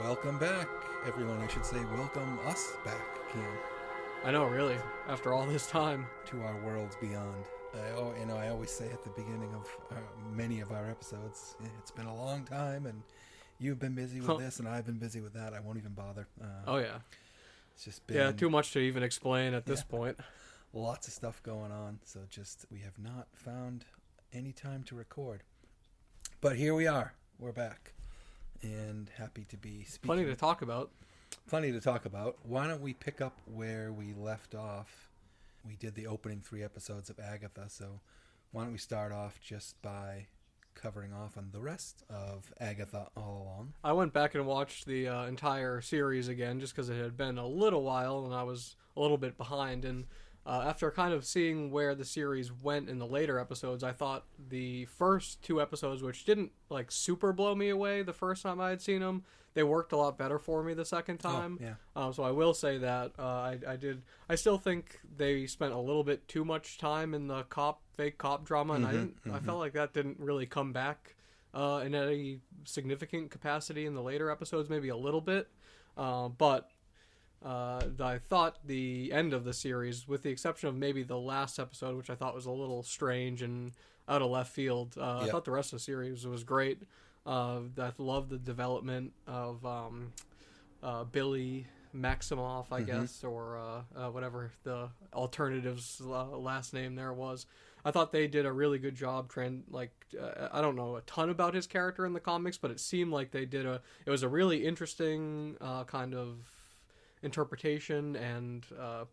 Welcome back, everyone. I should say, welcome us back, Cam, I know, really. After all this time. to our worlds beyond. I always say at the beginning of many of our episodes, it's been a long time, and you've been busy with this, and I've been busy with that. I won't even bother. Oh, yeah. It's just been Yeah, too much to even explain at this point. lots of stuff going on, so just we have not found any time to record. But here we are. We're back, and happy to be speaking. Plenty to talk about. Plenty to talk about. Why don't we pick up where we left off? We did the opening 3 episodes of Agatha, so why don't we start off just by covering off on the rest of Agatha All Along. I went back and watched the entire series again just because it had been a little while and I was a little bit behind. And after kind of seeing where the series went in the later episodes, I thought the first 2 episodes, which didn't like super blow me away the first time I had seen them, they worked a lot better for me the second time. So I will say that I did. I still think they spent a little bit too much time in the fake cop drama, and I felt like that didn't really come back in any significant capacity in the later episodes. Maybe a little bit, but I thought the end of the series, with the exception of maybe the last episode, which I thought was a little strange and out of left field, I thought the rest of the series was great. I love the development of Billy Maximoff, I guess, or whatever the alternative's last name there was. I thought they did a really good job. I don't know a ton about his character in the comics, but it seemed like they did it was a really interesting kind of interpretation and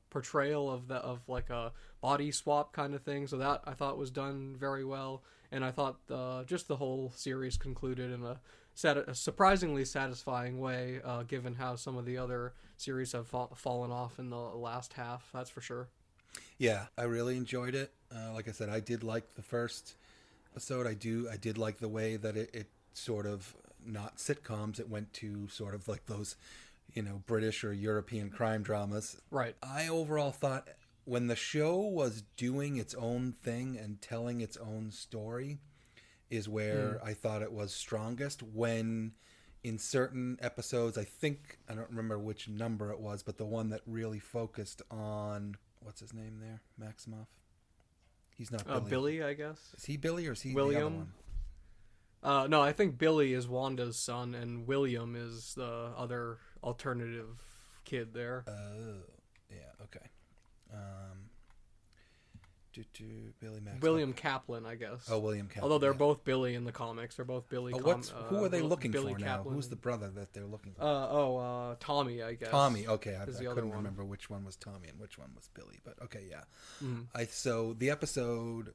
portrayal of like a body swap kind of thing. So that I thought was done very well. And I thought just the whole series concluded in a surprisingly satisfying way, given how some of the other series have fallen off in the last half. That's for sure. Yeah, I really enjoyed it. Like I said, I did like the first episode. I did like the way that it sort of, not sitcoms, it went to sort of like those, British or European crime dramas. Right. I overall thought when the show was doing its own thing and telling its own story is where I thought it was strongest. When in certain episodes, I don't remember which number it was, but the one that really focused on, what's his name there? Maximoff? He's not Billy. Billy, I guess. Is he Billy or is he William? the other one? No, I think Billy is Wanda's son and William is the other alternative kid there. Yeah, okay. Billy Max. William Kaplan, I guess. Oh, William Kaplan. Although they're both Billy in the comics. They're both Billy. Who are they looking Billy for Kaplan. now? Who's the brother that they're looking for? Tommy, I guess. Tommy. Okay, I couldn't one. remember which one was Tommy and which one was Billy. But okay, yeah. Mm-hmm. So the episode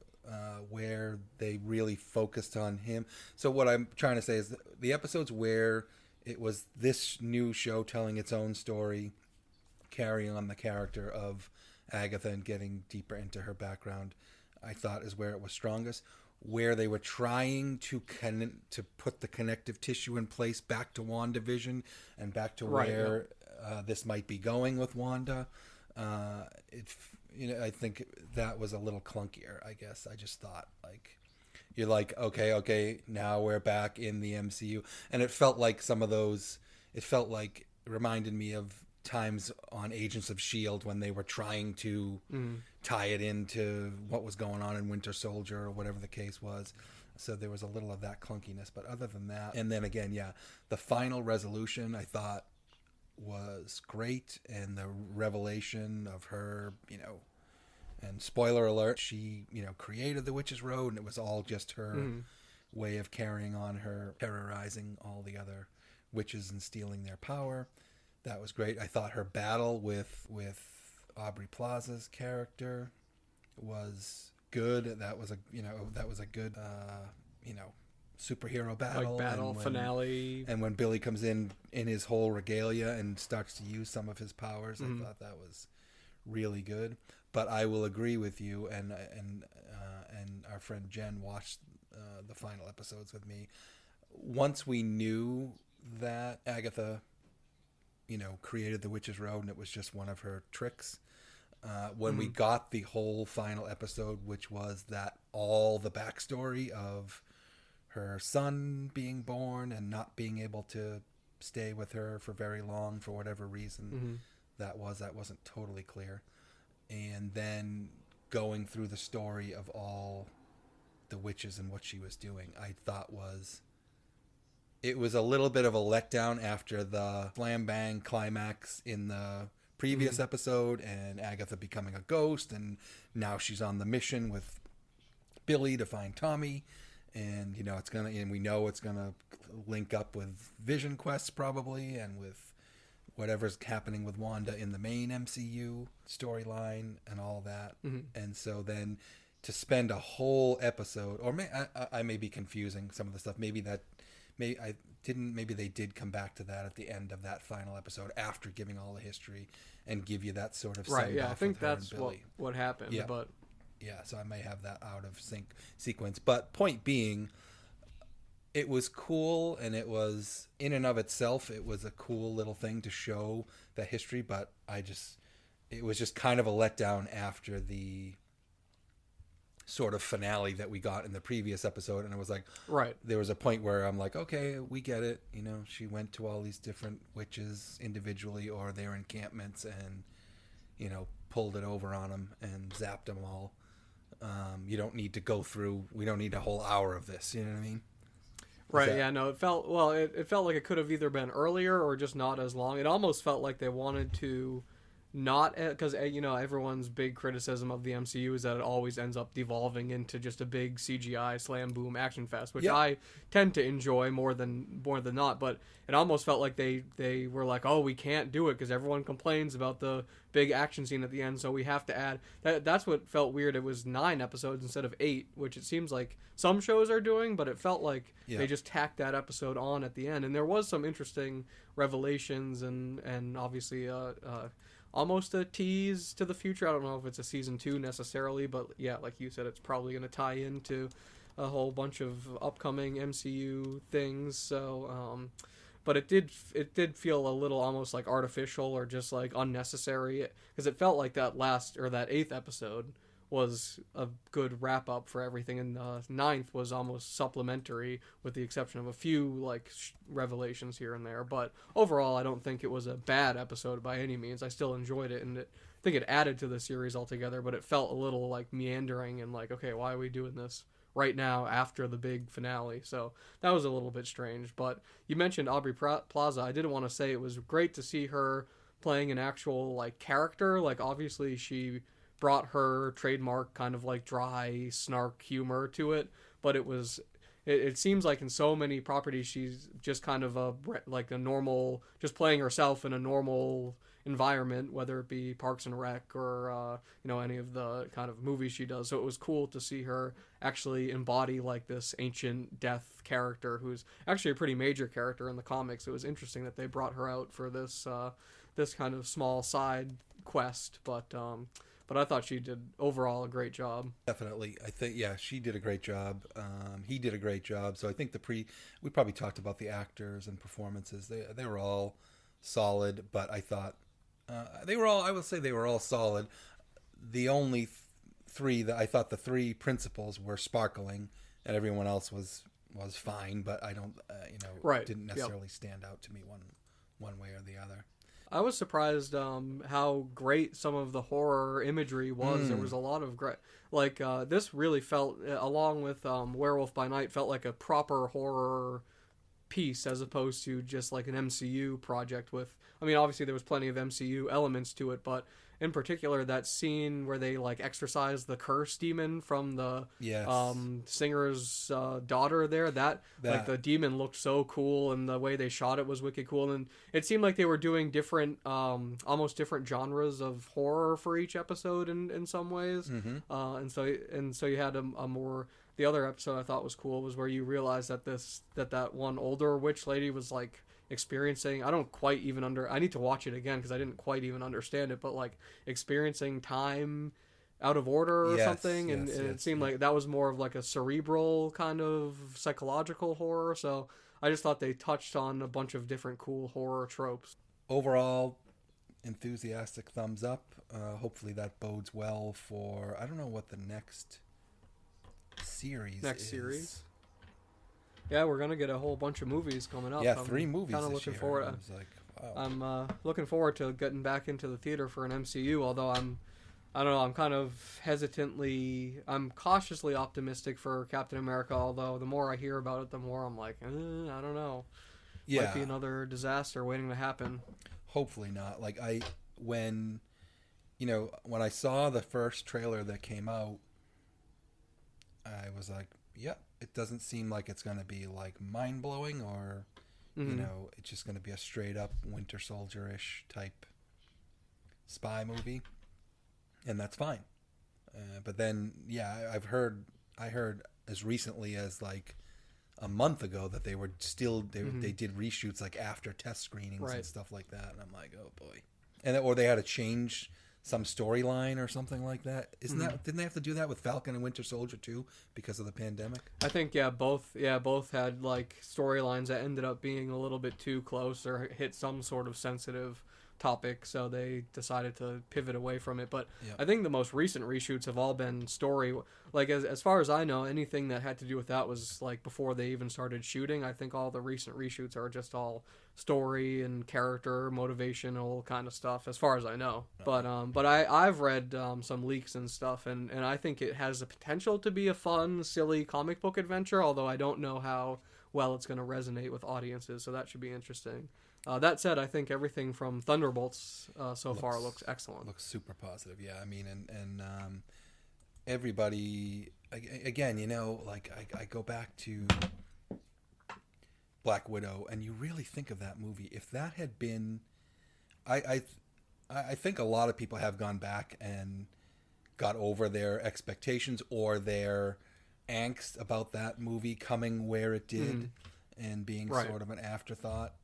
where they really focused on him. So what I'm trying to say is the episodes where it was this new show telling its own story, carrying on the character of Agatha and getting deeper into her background, I thought is where it was strongest. Where they were trying to put the connective tissue in place back to WandaVision and back to where this might be going with Wanda, I think that was a little clunkier. I guess I just thought you're like, okay, now we're back in the MCU, and it felt like some of those. It reminded me of times on Agents of S.H.I.E.L.D. when they were trying to tie it into what was going on in Winter Soldier or whatever the case was. So there was a little of that clunkiness. But other than that, and then again, the final resolution I thought was great, and the revelation of her, and spoiler alert, she, created the Witch's Road, and it was all just her way of carrying on her, terrorizing all the other witches and stealing their power. That was great. I thought her battle with Aubrey Plaza's character was good. That was a good superhero battle. Like battle finale. And when Billy comes in his whole regalia and starts to use some of his powers, I thought that was really good. But I will agree with you, and our friend Jen watched the final episodes with me. Once we knew that Agatha created the Witch's Road and it was just one of her tricks, when we got the whole final episode, which was that all the backstory of her son being born and not being able to stay with her for very long for whatever reason Mm-hmm. that wasn't totally clear. And then going through the story of all the witches and what she was doing, I thought it was a little bit of a letdown after the slam bang climax in the previous episode and Agatha becoming a ghost, and now she's on the mission with Billy to find Tommy, and we know it's gonna link up with Vision Quests probably, and with whatever's happening with Wanda in the main MCU storyline and all that. And so then to spend a whole episode, or I may be confusing some of the stuff. Maybe they did come back to that at the end of that final episode after giving all the history and give you that sort of right. Yeah, I think with her that's and Billy. what happened. Yeah. But yeah, so I may have that out of sync sequence. But point being, it was cool, and it was in and of itself, it was a cool little thing to show the history. But it was just kind of a letdown after the sort of finale that we got in the previous episode, and it was like, right, there was a point where I'm like, okay, we get it, she went to all these different witches individually or their encampments and pulled it over on them and zapped them all. We don't need a whole hour of this, you know what I mean? Right, yeah, no, it felt like it could have either been earlier or just not as long. It almost felt like they wanted to not, because everyone's big criticism of the MCU is that it always ends up devolving into just a big CGI slam boom action fest, which I tend to enjoy more than not. But it almost felt like they were like, oh, we can't do it because everyone complains about the big action scene at the end, so we have to add that. That's what felt weird. It was 9 episodes instead of 8, which it seems like some shows are doing, but it felt like they just tacked that episode on at the end, and there was some interesting revelations and obviously almost a tease to the future. I don't know if it's a season 2 necessarily, but yeah, like you said, it's probably going to tie into a whole bunch of upcoming MCU things. So, but it did feel a little almost like artificial or just like unnecessary, because it felt like that 8th episode was a good wrap up for everything, and the 9th was almost supplementary with the exception of a few like revelations here and there. But overall, I don't think it was a bad episode by any means. I still enjoyed it, and I think it added to the series altogether, but it felt a little like meandering and like, okay, why are we doing this right now after the big finale? So that was a little bit strange. But you mentioned Aubrey Plaza. I did want to say it was great to see her playing an actual like character. Like obviously she brought her trademark kind of like dry snark humor to it, but it seems like in so many properties she's just kind of like a normal, just playing herself in a normal environment, whether it be Parks and Rec or any of the kind of movies she does. So it was cool to see her actually embody like this ancient death character who's actually a pretty major character in the comics. It was interesting that they brought her out for this kind of small side quest, but I thought she did overall a great job. Definitely. I think, she did a great job. He did a great job. So I think we probably talked about the actors and performances. They were all solid, but I thought I would say they were all solid. The only three that I thought the 3 principals were sparkling, and everyone else was fine, but I don't, didn't necessarily stand out to me one way or the other. I was surprised how great some of the horror imagery was. There was a lot of great, like this really felt, along with Werewolf by Night, felt like a proper horror piece as opposed to just like an MCU project with, I mean, obviously there was plenty of MCU elements to it, but in particular that scene where they like exorcise the curse demon from the singer's daughter there, that like the demon looked so cool, and the way they shot it was wicked cool, and it seemed like they were doing different almost different genres of horror for each episode in some ways. And so you had a more, the other episode I thought was cool was where you realized that one older witch lady was like experiencing, I need to watch it again because I didn't quite even understand it, but like experiencing time out of order or something, and it seemed like that was more of like a cerebral kind of psychological horror. So I just thought they touched on a bunch of different cool horror tropes. Overall, enthusiastic thumbs up. Hopefully that bodes well for, I don't know what the next series is. Yeah, we're gonna get a whole bunch of movies coming up. Yeah, I'm 3 movies kind of this looking year. forward. I was like, wow. I'm looking forward to getting back into the theater for an MCU. Although I don't know, I'm kind of I'm cautiously optimistic for Captain America. Although the more I hear about it, the more I'm like, I don't know. Might be Yeah, another disaster waiting to happen. hopefully not. Like when when I saw the first trailer that came out, I was like, yep, it doesn't seem like it's going to be like mind blowing or, Mm-hmm. it's just going to be a straight up Winter Soldier ish type spy movie, and that's fine. But then, yeah, I heard as recently as like a month ago that they were still they did reshoots like after test screenings and Right. stuff like that, and I'm like, oh boy, or they had to change some storyline or something like that. Isn't that didn't they have to do that with Falcon and Winter Soldier too because of the pandemic? I think both had like storylines that ended up being a little bit too close or hit some sort of sensitive topic, so they decided to pivot away from it. But Yep. I think the most recent reshoots have all been story. Like as far as I know, anything that had to do with that was like before they even started shooting. I think all the recent reshoots are just all story and character motivational kind of stuff as far as I know. But I've read some leaks and stuff, and I think it has the potential to be a fun silly comic book adventure, although I don't know how well it's going to resonate with audiences, so that should be interesting. That said, I think everything from Thunderbolts so far looks excellent. Looks super positive. Yeah, I mean, and everybody again, like I go back to Black Widow, and you really think of that movie. If that had been, I I think a lot of people have gone back and got over their expectations or their angst about that movie coming where it did and being Right. sort of an afterthought,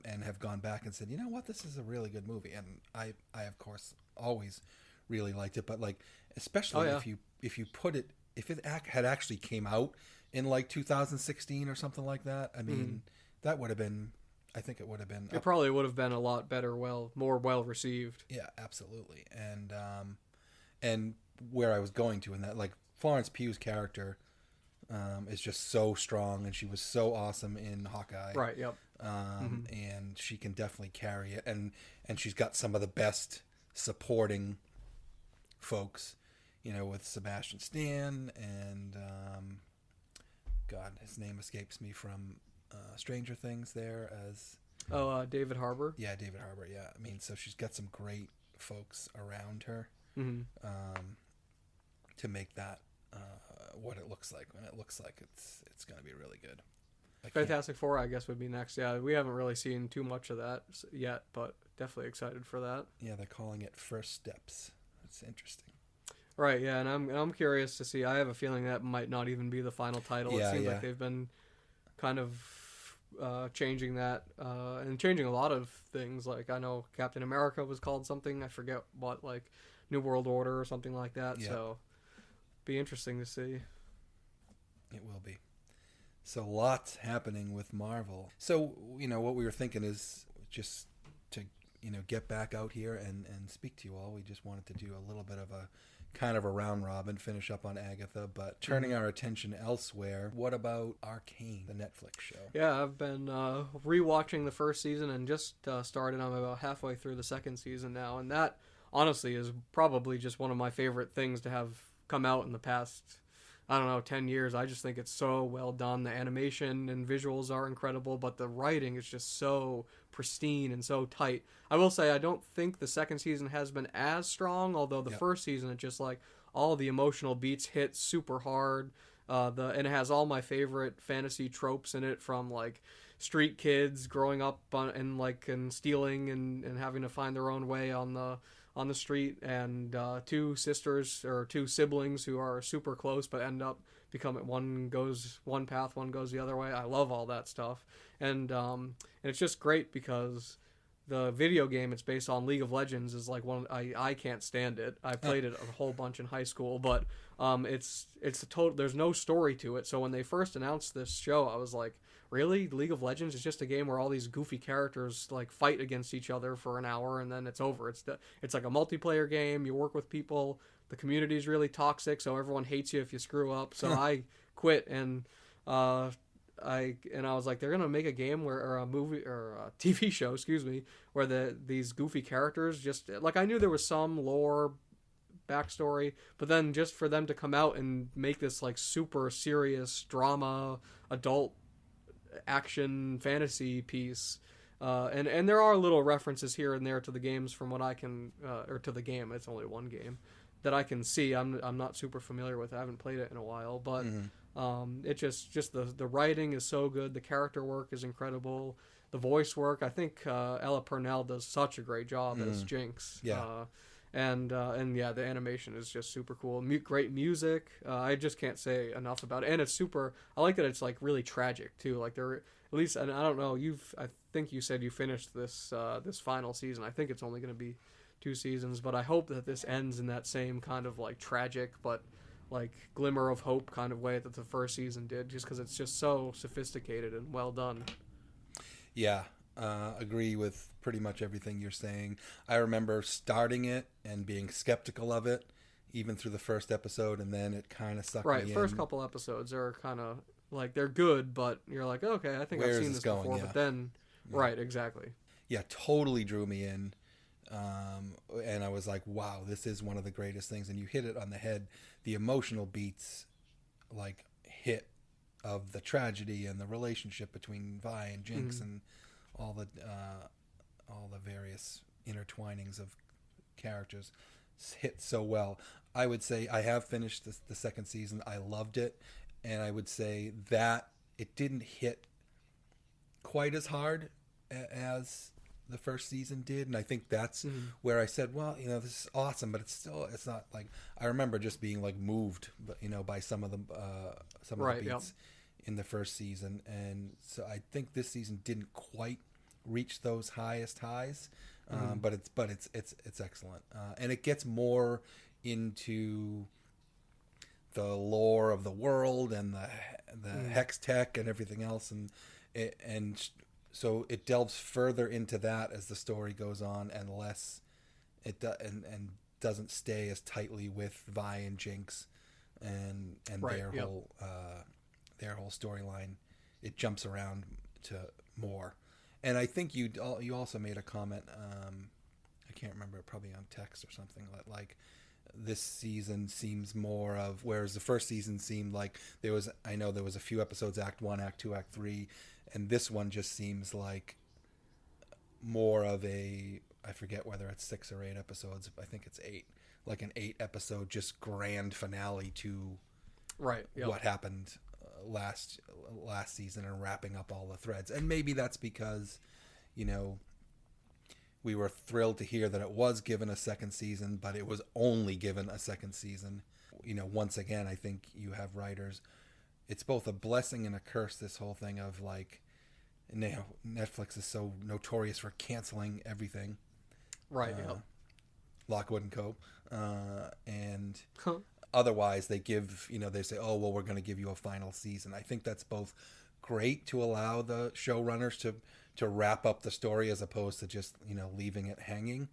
and have gone back and said, you know what, this is a really good movie. And I of course always really liked it, but like especially yeah. if you put it if it had actually came out in like 2016 or something like that, I mean that would have been, I think it would have been It probably would have been a lot better, more well received. yeah, absolutely. And where I was going to in that, like Florence Pugh's character is just so strong, and she was so awesome in Hawkeye. Right. Yep. And she can definitely carry it, and she's got some of the best supporting folks, with Sebastian Stan and God, his name escapes me from Stranger Things there as Oh, David Harbour. yeah, David Harbour. Yeah, I mean, so she's got some great folks around her Mm-hmm. to make that what it looks like. When it looks like it's going to be really good. Fantastic Four, I guess, would be next. Yeah, we haven't really seen too much of that yet, but definitely excited for that. Yeah, they're calling it First Steps. It's interesting. Right. Yeah, and I'm curious to see. I have a feeling that might not even be the final title. Yeah, It seems yeah. like they've been kind of changing that and changing a lot of things. Like I know Captain America was called something. I forget what, like New World Order or something like that. Yeah. So be interesting to see. It will be. So lots happening with Marvel. So, what we were thinking is just to, get back out here and speak to you all. We just wanted to do a little bit of a kind of a round robin, finish up on Agatha, but turning our attention elsewhere. What about Arcane, the Netflix show? Yeah, I've been rewatching the first season and just started. I'm about halfway through the second season now, and that honestly is probably just one of my favorite things to have come out in the past, I don't know, 10 years. I just think it's so well done. The animation and visuals are incredible, but the writing is just so pristine and so tight. I will say I don't think the second season has been as strong, although the first season, it just like all the emotional beats hit super hard. And it has all my favorite fantasy tropes in it, from like street kids growing up and stealing and having to find their own way on the street, and two sisters or two siblings who are super close but end up becoming, one goes one path, one goes the other way. I love all that stuff, and it's just great because the video game it's based on, League of Legends, is like one I can't stand it. I played it a whole bunch in high school, but it's a total, there's no story to it. So when they first announced this show, I was like, really? League of Legends is just a game where all these goofy characters like fight against each other for an hour and then it's over. It's like a multiplayer game. You work with people. The community is really toxic, so everyone hates you if you screw up. So I quit, and I was like, they're gonna make a game or a movie or a TV show, excuse me, where these goofy characters just like I knew there was some lore backstory, but then just for them to come out and make this like super serious drama, adult action fantasy piece. And there are little references here and there to the games from what I can, or to the game. It's only one game that I can see. I'm not super familiar with it. I haven't played it in a while, but it just the writing is so good. The character work is incredible. The voice work, I think Ella Purnell does such a great job as Jinx. Yeah. And yeah, the animation is just super cool. Great music. I just can't say enough about it. And it's super. I like that it's like really tragic too. Like they're at least, and I don't know. I think you said you finished this this final season. I think it's only going to be 2 seasons, but I hope that this ends in that same kind of like tragic but like glimmer of hope kind of way that the first season did. Just because it's just so sophisticated and well done. Yeah. Agree with pretty much everything you're saying. I remember starting it and being skeptical of it, even through the first episode, and then it kind of sucked me in. Right, first couple episodes are kind of like they're good, but you're like, okay, I think I've seen this before. Yeah. But then, right, exactly. Yeah, totally drew me in, and I was like, wow, this is one of the greatest things. And you hit it on the head. The emotional beats, like hit of the tragedy and the relationship between Vi and Jinx and all the various intertwinings of characters hit so well. I would say I have finished the second season. I loved it, and I would say that it didn't hit quite as hard as the first season did, and I think that's where I said, well, this is awesome, but it's not like I remember just being like moved, by some of the beats in the first season, and so I think this season didn't quite reach those highest highs, but it's excellent, and it gets more into the lore of the world and the hex tech and everything else, and so it delves further into that as the story goes on, and less and doesn't stay as tightly with Vi and Jinx and their whole storyline. It jumps around to more. And I think you also made a comment, I can't remember, probably on text or something, that like this season seems more of, whereas the first season seemed like there was a few episodes, Act 1, Act 2, Act 3, and this one just seems like more of a, I forget whether it's 6 or 8 episodes, I think it's 8, like an 8 episode just grand finale to what happened last season and wrapping up all the threads. And maybe that's because we were thrilled to hear that it was given a second season, but it was only given a second season. Once again, I think you have writers, it's both a blessing and a curse, this whole thing of like, Netflix is so notorious for canceling everything, Lockwood and Co. And otherwise they give, they say, oh, well, we're going to give you a final season. I think that's both great to allow the showrunners to wrap up the story as opposed to just, leaving it hanging.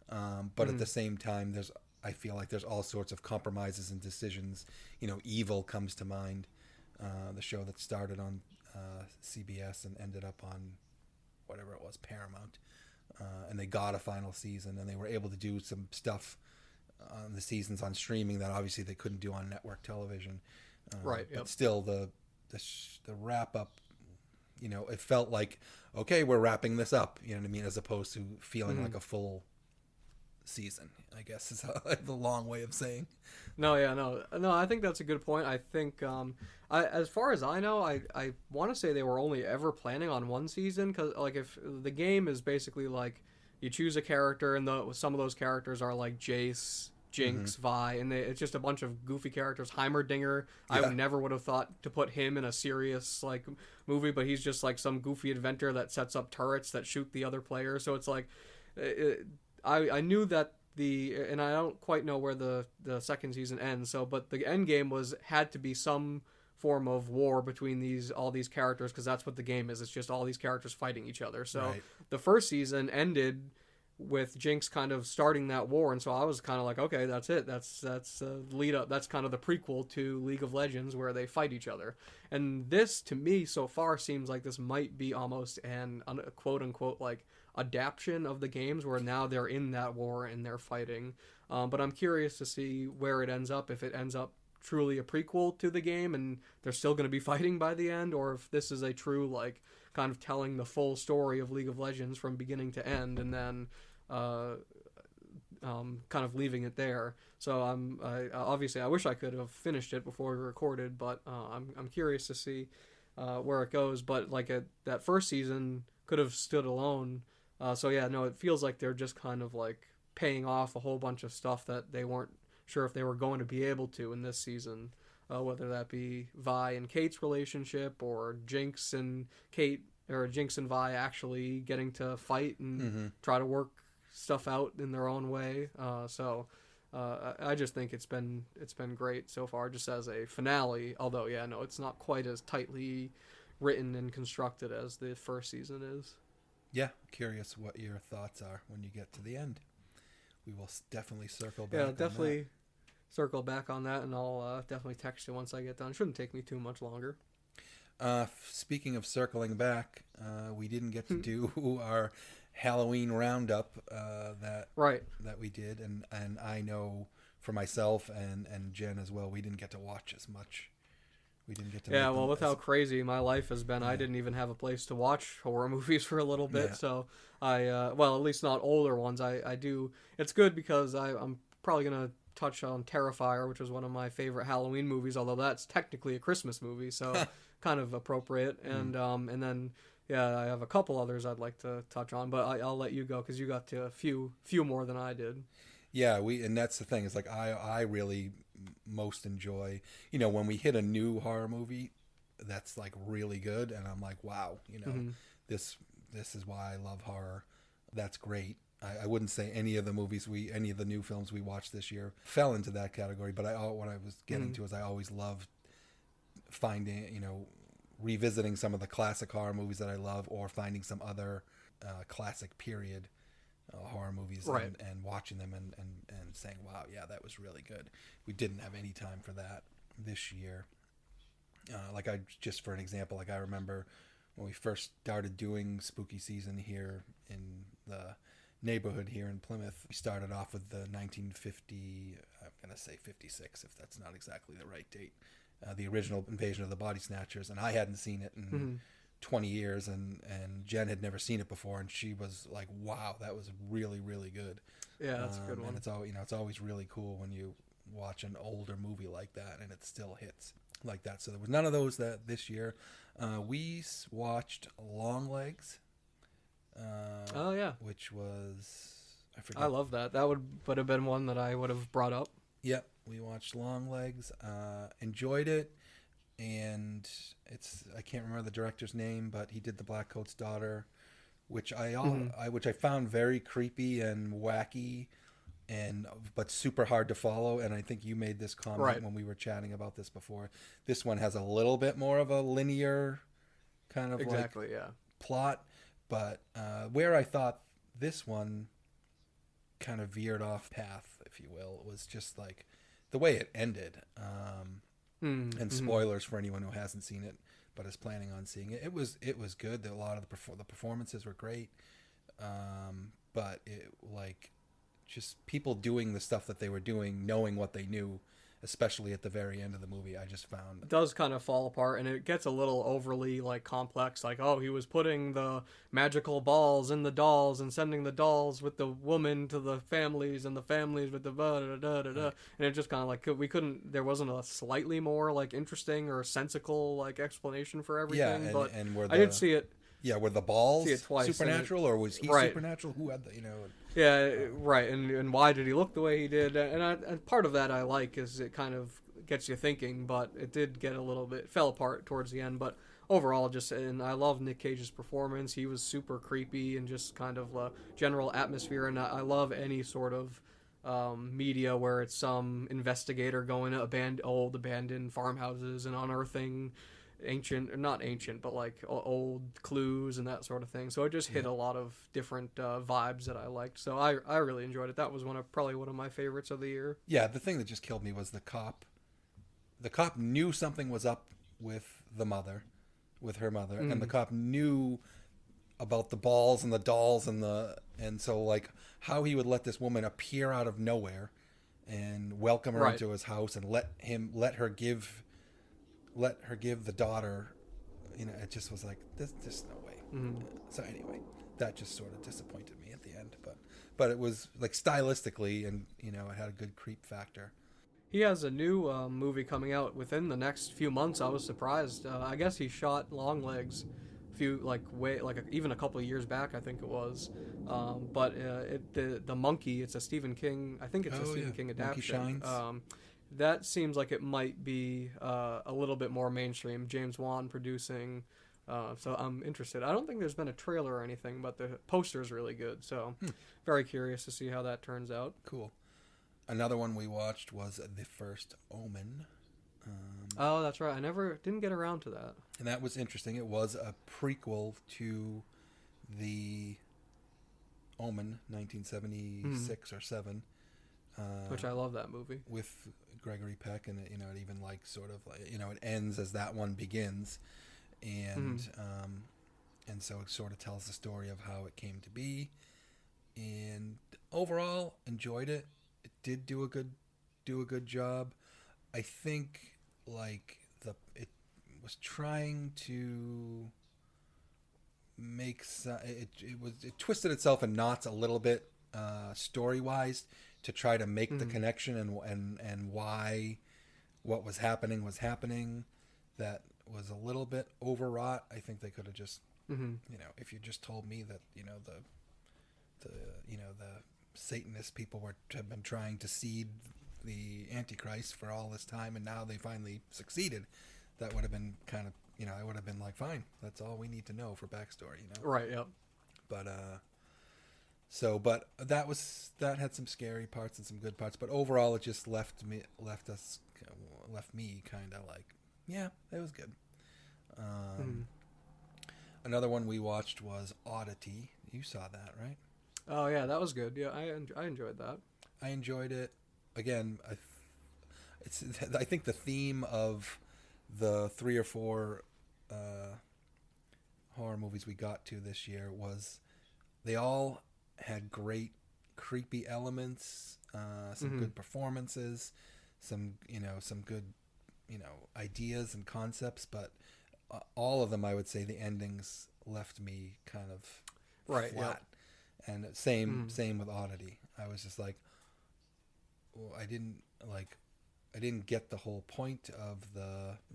But at the same time, I feel like there's all sorts of compromises and decisions. Evil comes to mind, the show that started on CBS and ended up on whatever it was, Paramount. And they got a final season, and they were able to do some stuff on the seasons on streaming that obviously they couldn't do on network television. But still, the wrap up, it felt like, okay, we're wrapping this up, you know what I mean, as opposed to feeling like a full season, I guess is the long way of saying. No, I think that's a good point. I think as far as I know, I want to say they were only ever planning on 1 season, because like if the game is basically like you choose a character, and some of those characters are like Jace, Jinx, Vi, and it's just a bunch of goofy characters. Heimerdinger, I never would have thought to put him in a serious like movie, but he's just like some goofy inventor that sets up turrets that shoot the other player. So it's like I knew that and I don't quite know where the second season ends. So, but the end game had to be some form of war between all these characters, because that's what the game is. It's just all these characters fighting each other. So the first season ended with Jinx kind of starting that war, and so I was kind of like, okay, that's it. That's lead up. That's kind of the prequel to League of Legends where they fight each other. And this, to me, so far seems like this might be almost an quote unquote like adaptation of the games where now they're in that war and they're fighting. But I'm curious to see where it ends up. If it ends up truly a prequel to the game and they're still going to be fighting by the end, or if this is a true like kind of telling the full story of League of Legends from beginning to end, and then kind of leaving it there. So obviously I wish I could have finished it before we recorded, but I'm curious to see where it goes. But like that first season could have stood alone. So yeah, no, it feels like they're just kind of like paying off a whole bunch of stuff that they weren't sure if they were going to be able to in this season. Whether that be Vi and Kate's relationship, or Jinx and Kate, or Jinx and Vi actually getting to fight and try to work stuff out in their own way. So I just think it's been great so far, just as a finale. Although, yeah, no, it's not quite as tightly written and constructed as the first season is. Yeah, curious what your thoughts are when you get to the end. We will definitely circle back. Yeah, definitely circle back on that, and I'll definitely text you once I get done. Shouldn't take me too much longer. Speaking of circling back, we didn't get to do our Halloween roundup that we did, and I know for myself and Jen as well, we didn't get to watch as much. We didn't get to. Yeah, well, with how crazy my life has been, I didn't even have a place to watch horror movies for a little bit. Yeah. So at least not older ones. I do. It's good because I'm probably gonna touch on Terrifier, which was one of my favorite Halloween movies, although that's technically a Christmas movie, so kind of appropriate. And then I have a couple others I'd like to touch on, but I'll let you go because you got to a few more than I did. Yeah, and that's the thing, is like I really most enjoy, when we hit a new horror movie that's like really good, and I'm like, wow, this is why I love horror. That's great. I wouldn't say any of the new films we watched this year fell into that category, but what I was getting to is I always loved finding, revisiting some of the classic horror movies that I love, or finding some other classic period horror movies and watching them and saying, wow, yeah, that was really good. We didn't have any time for that this year. Just for an example, I remember when we first started doing spooky season here in the neighborhood here in Plymouth, we started off with the 1950, I'm going to say 56, if that's not exactly the right date, the original Invasion of the Body Snatchers, and I hadn't seen it in 20 years, and Jen had never seen it before, and she was like, wow, that was really, really good. Yeah, that's a good one. And it's always really cool when you watch an older movie like that and it still hits like that. So there was none of those this year. We watched Longlegs. Which was, I forget. I love that. That would have been one that I would have brought up. Yep, we watched Longlegs. Enjoyed it, and I can't remember the director's name, but he did The Black Coat's Daughter, which I found very creepy and wacky, but super hard to follow. And I think you made this comment when we were chatting about this before. This one has a little bit more of a linear kind of plot. But where I thought this one kind of veered off path, if you will, was just like the way it ended. And spoilers for anyone who hasn't seen it but is planning on seeing it. It was good. A lot of the performances were great, but it just people doing the stuff that they were doing, knowing what they knew, especially at the very end of the movie, I just found it does kind of fall apart, and it gets a little overly complex. He was putting the magical balls in the dolls and sending the dolls with the woman to the families and the families with the and it just kind of there wasn't a slightly more interesting or sensical explanation for everything. And I did see it. Yeah, were the balls supernatural, or was he supernatural? Who had the, Yeah, right. And why did he look the way he did? And part of that I like is it kind of gets you thinking, but it did get a little bit, fell apart towards the end. But overall, and I love Nick Cage's performance. He was super creepy and just kind of general atmosphere. And I love any sort of media where it's some investigator going to old abandoned farmhouses and unearthing ancient, not ancient, but like old clues and that sort of thing. So it just hit a lot of different vibes that I liked. So I really enjoyed it. That was probably one of my favorites of the year. Yeah, the thing that just killed me was the cop. The cop knew something was up with her mother, and the cop knew about the balls and the dolls and so like how he would let this woman appear out of nowhere and welcome her into his house and let her give the daughter, it just was like there's no way. So anyway, that just sort of disappointed me at the end, but it was like stylistically, and it had a good creep factor. He has a new movie coming out within the next few months. I was surprised. I guess he shot Longlegs even a couple of years back, I think it was. But the Monkey, it's a Stephen King. I think it's a Stephen King adaptation. Monkey Shines. That seems like it might be a little bit more mainstream. James Wan producing. So I'm interested. I don't think there's been a trailer or anything, but the poster is really good. So very curious to see how that turns out. Cool. Another one we watched was The First Omen. Oh, that's right. I didn't get around to that. And that was interesting. It was a prequel to The Omen, 1976 or 7. Which I love that movie. With Gregory Peck, and it even it ends as that one begins. And and so it sort of tells the story of how it came to be. And overall, enjoyed it. It did do a good job. I think it was trying to make it twisted itself in knots a little bit story wise to try to make the connection and why what was happening. That was a little bit overwrought. I think they could have just if you just told me that the Satanist people have been trying to seed the Antichrist for all this time, and now they finally succeeded, that would have been kind of, I would have been like, fine, that's all we need to know for backstory, Right, yep. But that had some scary parts and some good parts, but overall it just left me kind of like, yeah, it was good. Another one we watched was Oddity. You saw that, right? Oh yeah, that was good. Yeah, I enjoyed that. I enjoyed it. Again, I think the theme of the 3 or 4 horror movies we got to this year was they all had great creepy elements, some good performances, some good ideas and concepts, but all of them, I would say, the endings left me kind of flat. Yep. And same with Oddity. I was just like, I didn't get the whole point of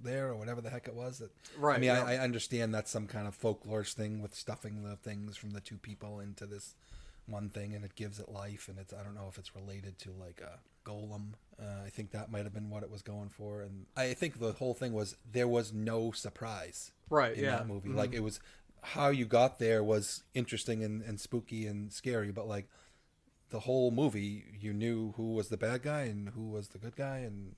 or whatever the heck it was. Right. I mean, I understand that's some kind of folklore thing with stuffing the things from the 2 people into this one thing, and it gives it life. And I don't know if it's related to like a golem. I think that might have been what it was going for. And I think the whole thing was there was no surprise. Right. In that movie, like it was. How you got there was interesting and spooky and scary, but like the whole movie, you knew who was the bad guy and who was the good guy, and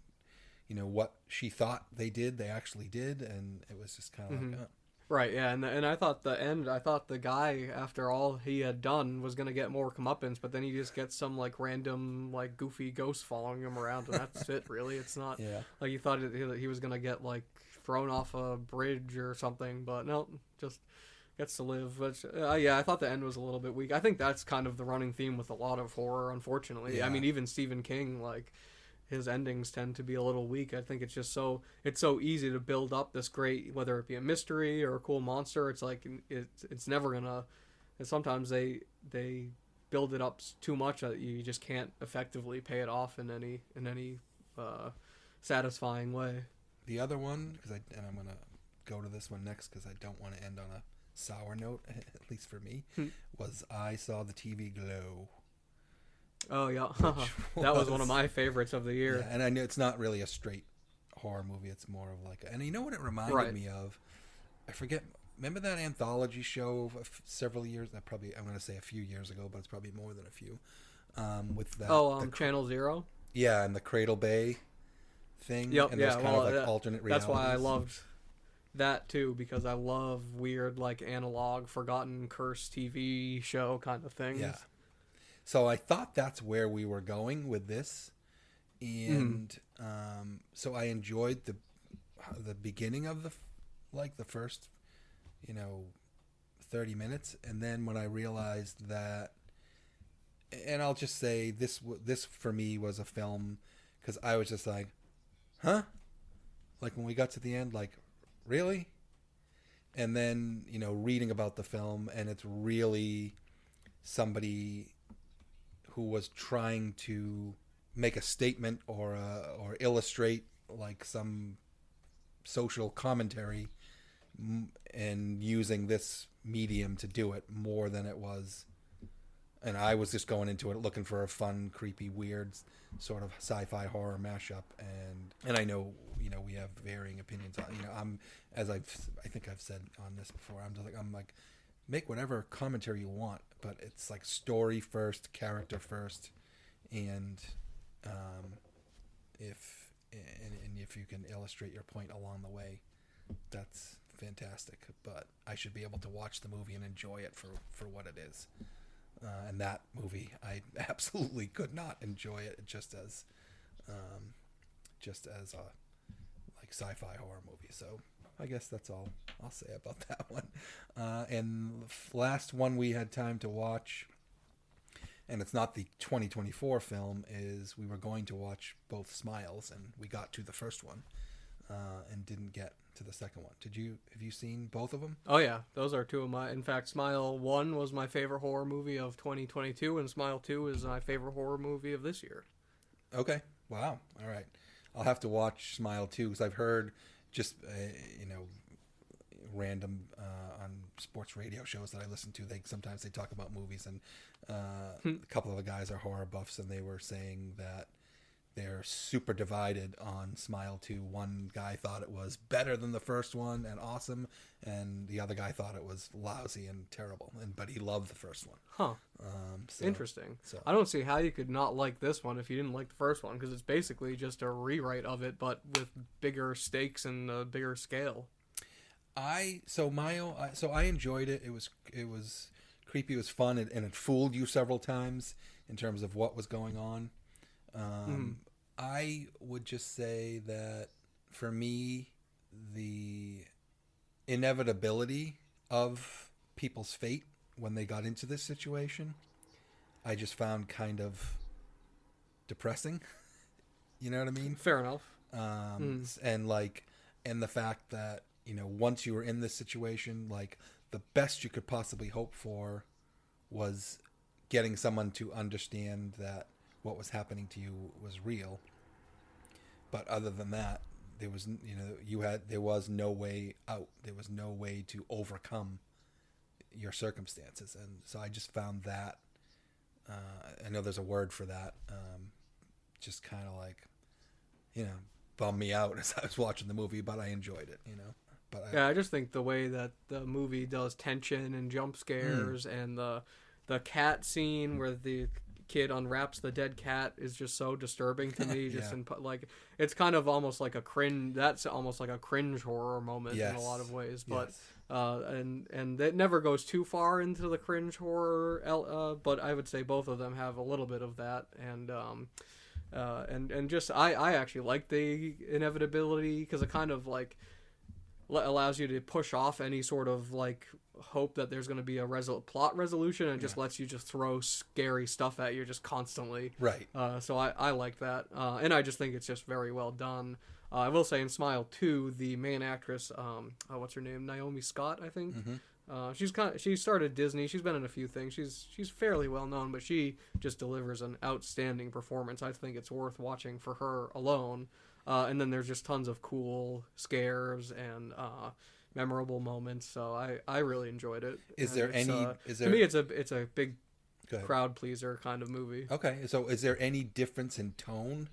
what she thought they actually did, and it was just kind of like, right, yeah, and I thought the guy, after all he had done, was gonna get more comeuppance, but then he just gets some like random like goofy ghost following him around, and that's it. Really, it's not like you thought he was gonna get like thrown off a bridge or something, but no, just gets to live. But I thought the end was a little bit weak. I think that's kind of the running theme with a lot of horror, unfortunately. I mean, even Stephen King, like his endings tend to be a little weak. I think it's just so easy to build up this great, whether it be a mystery or a cool monster. It's like it's never gonna. And sometimes they build it up too much that you just can't effectively pay it off in any satisfying way. The other one, I'm gonna go to this one next because I don't want to end on a sour note, at least for me, was I Saw the TV Glow. Oh yeah, that was one of my favorites of the year. Yeah, and I know it's not really a straight horror movie; it's more of like, and you know what it reminded me of? I forget. Remember that anthology show several years? I'm going to say a few years ago, but it's probably more than a few. With that. Channel Zero. Yeah, and the Cradle Bay thing. Yep. And there's kind of like alternate realities. That's why I loved. that too, because I love weird, like, analog, forgotten, cursed TV show kind of things. Yeah. So I thought that's where we were going with this, and so I enjoyed the beginning of the first, 30 minutes, and then when I realized that, and I'll just say this for me was a film, because I was just like, huh? Like when we got to the end, like, really? And then, reading about the film, and it's really somebody who was trying to make a statement or illustrate like some social commentary, and using this medium to do it more than it was. And I was just going into it looking for a fun, creepy, weird sort of sci-fi horror mashup, and I know we have varying opinions on, I'm, as I think I've said on this before, I'm like make whatever commentary you want, but it's like story first, character first, and if you can illustrate your point along the way, that's fantastic. But I should be able to watch the movie and enjoy it for what it is. And that movie, I absolutely could not enjoy it just as a like sci-fi horror movie. So I guess that's all I'll say about that one. And the last one we had time to watch, and it's not the 2024 film, is we were going to watch both Smiles, and we got to the first one and didn't get to the second one. Have you seen both of them? Oh yeah, those are two of my. In fact, Smile 1 was my favorite horror movie of 2022, and Smile 2 is my favorite horror movie of this year. Okay. Wow. All right. I'll have to watch Smile 2, because I've heard just random on sports radio shows that I listen to. Sometimes they talk about movies, and a couple of the guys are horror buffs, and they were saying that they're super divided on Smile 2. One guy thought it was better than the first one and awesome, and the other guy thought it was lousy and terrible, but he loved the first one. Huh. Interesting. I don't see how you could not like this one if you didn't like the first one, because it's basically just a rewrite of it, but with bigger stakes and a bigger scale. I enjoyed it. It was creepy. It was fun, and it fooled you several times in terms of what was going on. I would just say that for me, the inevitability of people's fate when they got into this situation, I just found kind of depressing. You know what I mean? Fair enough. And the fact that, once you were in this situation, like the best you could possibly hope for was getting someone to understand that what was happening to you was real. But other than that, there was no way out. There was no way to overcome your circumstances. And so I just found that, I know there's a word for that, just kind of like, bummed me out as I was watching the movie, but I enjoyed it, But I just think the way that the movie does tension and jump scares, and the cat scene where the kid unwraps the dead cat is just so disturbing to me. Just like, it's kind of almost like a cringe. That's almost like a cringe horror moment in a lot of ways. But and it never goes too far into the cringe horror. But I would say both of them have a little bit of that. And just I actually like the inevitability, because it kind of like allows you to push off any sort of like hope that there's going to be a plot resolution, and just lets you just throw scary stuff at you just constantly. Right. So I like that, and I just think it's just very well done. I will say in Smile 2, the main actress, what's her name? Naomi Scott, I think. Mm-hmm. She started Disney. She's been in a few things. She's fairly well known, but she just delivers an outstanding performance. I think it's worth watching for her alone. And then there's just tons of cool scares and memorable moments. So I really enjoyed it. To me, it's a big crowd pleaser kind of movie. Okay, so is there any difference in tone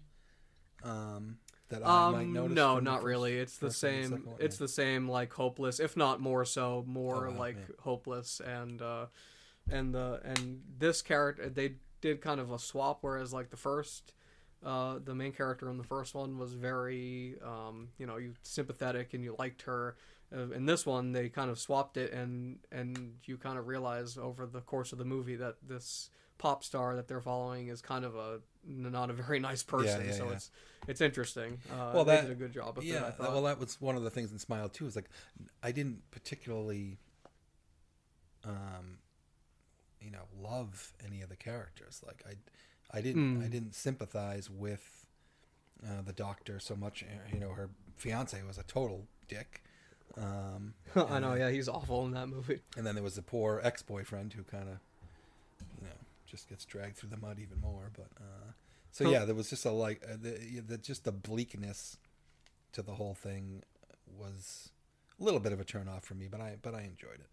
that I might notice? No, not really. It's the same. It's the same, like hopeless, if not more so, hopeless, and this character, they did kind of a swap, whereas like the first. The main character in the first one was very, you sympathetic, and you liked her. in this one they kind of swapped it, and you kind of realize over the course of the movie that this pop star that they're following is kind of not a very nice person. So it's interesting. Well, they did a good job with it, I thought. Well, that was one of the things in Smile too. Is like I didn't particularly, love any of the characters. Like I didn't sympathize with the doctor so much. Her fiance was a total dick. I know, yeah, he's awful in that movie. And then there was the poor ex-boyfriend who kind of, just gets dragged through the mud even more. But there was just just the bleakness to the whole thing was a little bit of a turn-off for me. But I enjoyed it.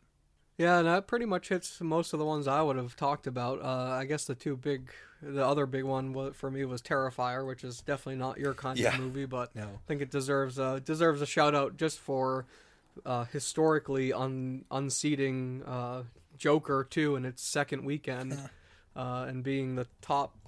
Yeah, and that pretty much hits most of the ones I would have talked about. I guess the other big one for me was Terrifier, which is definitely not your kind of movie, but no. I think it deserves a shout out just for historically unseating Joker 2 in its second weekend, and being the top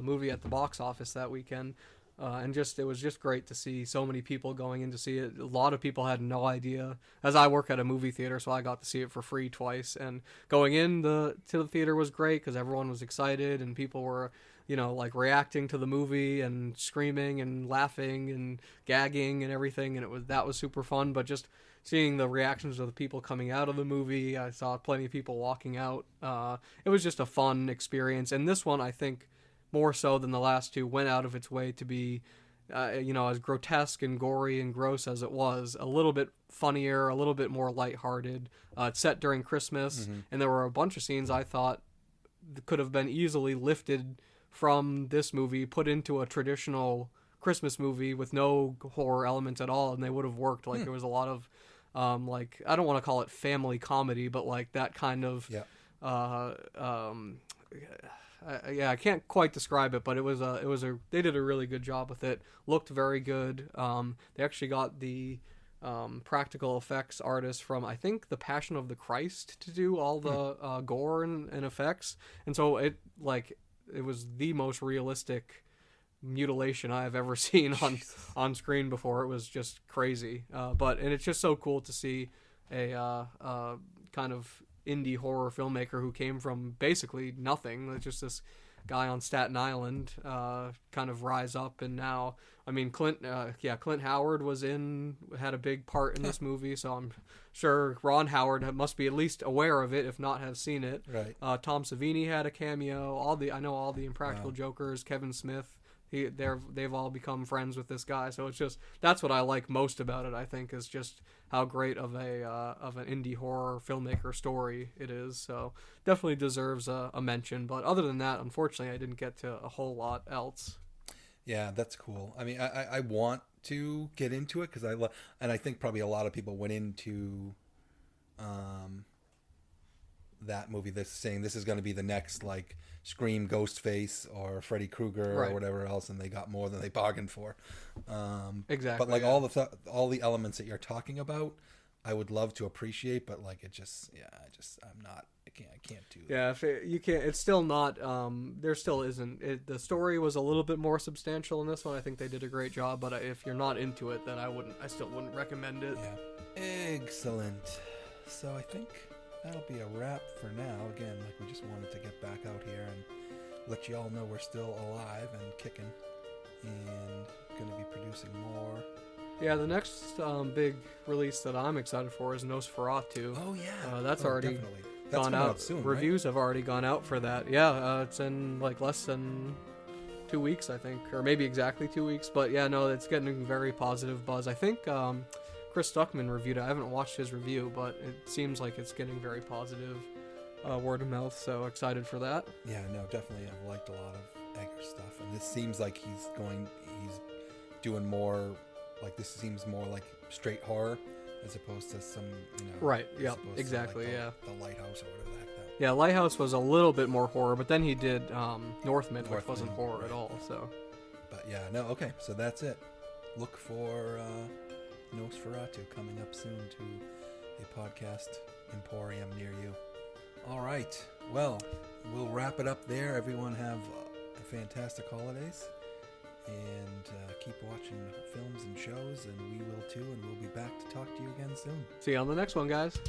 movie at the box office that weekend. And it was just great to see so many people going in to see it. A lot of people had no idea, as I work at a movie theater, so I got to see it for free twice. And going in to the theater was great because everyone was excited and people were, reacting to the movie and screaming and laughing and gagging and everything. And that was super fun. But just seeing the reactions of the people coming out of the movie, I saw plenty of people walking out. It was just a fun experience. And this one, I think, more so than the last two, went out of its way to be, as grotesque and gory and gross as it was, a little bit funnier, a little bit more lighthearted. It's set during Christmas, and there were a bunch of scenes I thought could have been easily lifted from this movie, put into a traditional Christmas movie with no horror elements at all, and they would have worked. Like, there was a lot of, I don't want to call it family comedy, but like that kind of, I can't quite describe it, but they did a really good job with it. Looked very good. They actually got the practical effects artist from, I think, The Passion of the Christ to do all the gore and effects, and so it was the most realistic mutilation I have ever seen on screen before. It was just crazy, and it's just so cool to see a kind of indie horror filmmaker who came from basically nothing, just this guy on Staten Island, kind of rise up. And now, I mean, Clint Howard had a big part in this movie, so I'm sure Ron Howard must be at least aware of it, if not have seen it. Right. Tom Savini had a cameo. I know all the Impractical Jokers, Kevin Smith. They've all become friends with this guy, so it's just, that's what I like most about it. I think is just how great of an indie horror filmmaker story it is. So definitely deserves a mention. But other than that, unfortunately, I didn't get to a whole lot else. Yeah, that's cool. I mean, I want to get into it because and I think probably a lot of people went into that movie that's saying this is going to be the next like Scream, Ghostface, or Freddy Krueger, or whatever else, and they got more than they bargained for. Exactly. But like all the elements that you're talking about, I would love to appreciate, but like I can't do that. Yeah, you can't. It's still not. There still isn't. The story was a little bit more substantial in this one. I think they did a great job, but if you're not into it, then I still wouldn't recommend it. Yeah. Excellent. So I think that'll be a wrap for now. Again, like, we just wanted to get back out here and let you all know we're still alive and kicking, and going to be producing more. Yeah, the next big release that I'm excited for is Nosferatu. Oh yeah, that's already definitely. That's gone out soon. Reviews have already gone out for that. Yeah, it's in like less than 2 weeks, I think, or maybe exactly 2 weeks. But yeah, no, it's getting very positive buzz. I think Chris Stuckman reviewed it. I haven't watched his review, but it seems like it's getting very positive word of mouth, so excited for that. Yeah, no, definitely. I've liked a lot of Egger stuff, and this seems like he's doing more, like, this seems more like straight horror as opposed to some, Right, yeah, exactly, the Lighthouse or whatever the heck that. Yeah, Lighthouse was a little bit more horror, but then he did Northman, which wasn't horror at all, so. But yeah, no, okay, so that's it. Look for Nosferatu coming up soon to a podcast emporium near you. All right, well, we'll wrap it up there. Everyone have fantastic holidays, and keep watching films and shows, and we will too, and we'll be back to talk to you again soon. See you on the next one, guys.